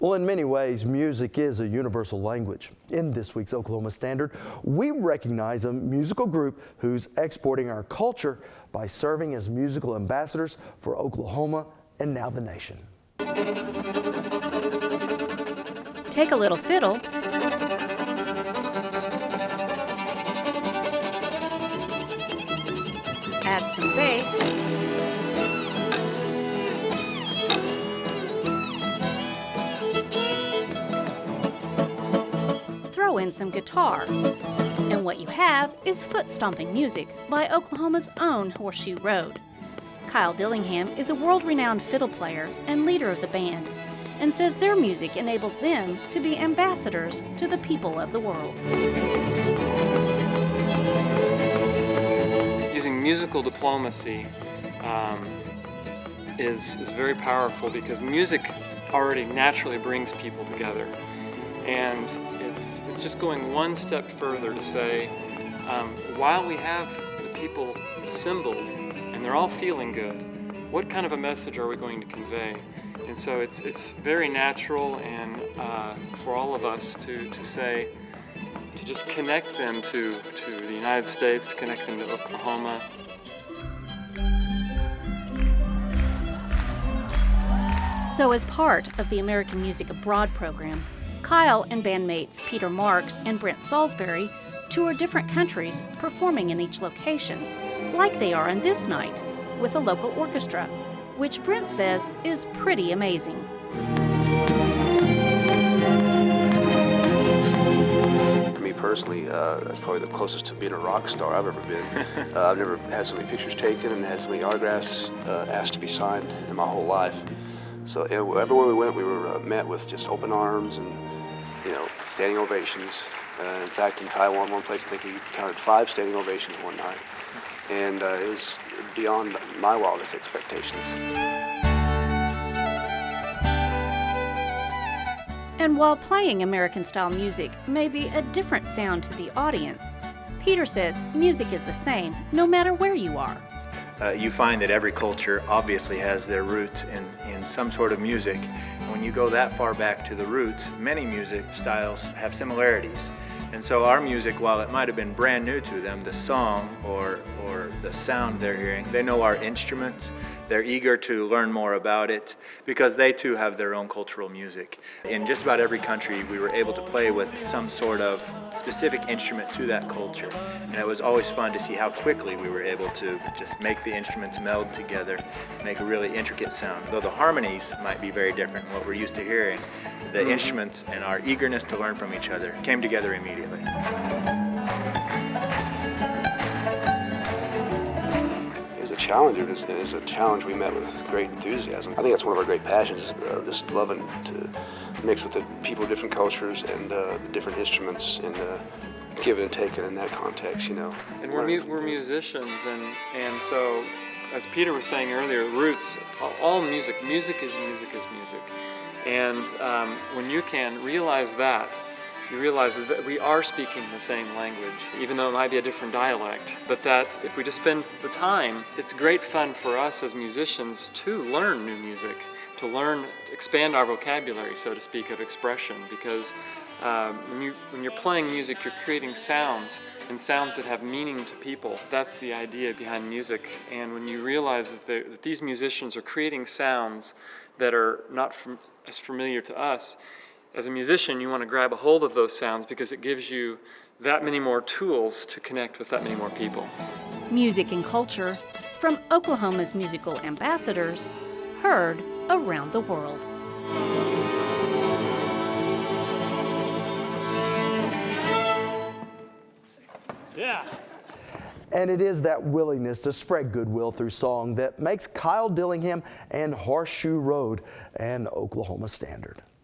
Well, in many ways, music is a universal language. In this week's Oklahoma Standard, we recognize a musical group who's exporting our culture by serving as musical ambassadors for Oklahoma and now the nation. Take a little fiddle, add some bass, throw in some guitar, and what you have is foot-stomping music by Oklahoma's own Horseshoe Road. Kyle Dillingham is a world-renowned fiddle player and leader of the band, and says their music enables them to be ambassadors to the people of the world. Using musical diplomacy is very powerful because music already naturally brings people together. And it's just going one step further to say, while we have the people assembled and they're all feeling good, what kind of a message are we going to convey? And so it's very natural and for all of us to say, to just connect them to the United States, connect them to Oklahoma. So as part of the American Music Abroad program, Kyle and bandmates Peter Marks and Brent Salisbury tour different countries, performing in each location, like they are on this night, with a local orchestra, which Brent says is pretty amazing. For me personally, that's probably the closest to being a rock star I've ever been. I've never had so many pictures taken and had so many autographs asked to be signed in my whole life. So everywhere we went, we were met with just open arms and, standing ovations. In fact, in Taiwan, one place, I think we counted 5 standing ovations one night. And it was beyond my wildest expectations. And while playing American-style music may be a different sound to the audience, Peter says music is the same no matter where you are. You find that every culture obviously has their roots in some sort of music. And when you go that far back to the roots, many music styles have similarities. And so our music, while it might have been brand new to them, the song or the sound they're hearing, they know our instruments, they're eager to learn more about it because they too have their own cultural music. In just about every country, we were able to play with some sort of specific instrument to that culture. And it was always fun to see how quickly we were able to just make the instruments meld together, make a really intricate sound. Though the harmonies might be very different from what we're used to hearing, the instruments and our eagerness to learn from each other came together immediately. It was a challenge. It was a challenge we met with great enthusiasm. I think that's one of our great passions, just loving to mix with the people of different cultures and the different instruments and give it and take it in that context, And we're musicians, and so, as Peter was saying earlier, roots, all music is music is music. And when you can realize that, you realize that we are speaking the same language, even though it might be a different dialect. But that if we just spend the time, it's great fun for us as musicians to learn new music, to expand our vocabulary, so to speak, of expression. Because when you're playing music, you're creating sounds, and sounds that have meaning to people. That's the idea behind music. And when you realize that these musicians are creating sounds that are not as familiar to us, as a musician, you want to grab a hold of those sounds because it gives you that many more tools to connect with that many more people. Music and culture from Oklahoma's musical ambassadors, heard around the world. Yeah. And it is that willingness to spread goodwill through song that makes Kyle Dillingham and Horseshoe Road an Oklahoma Standard.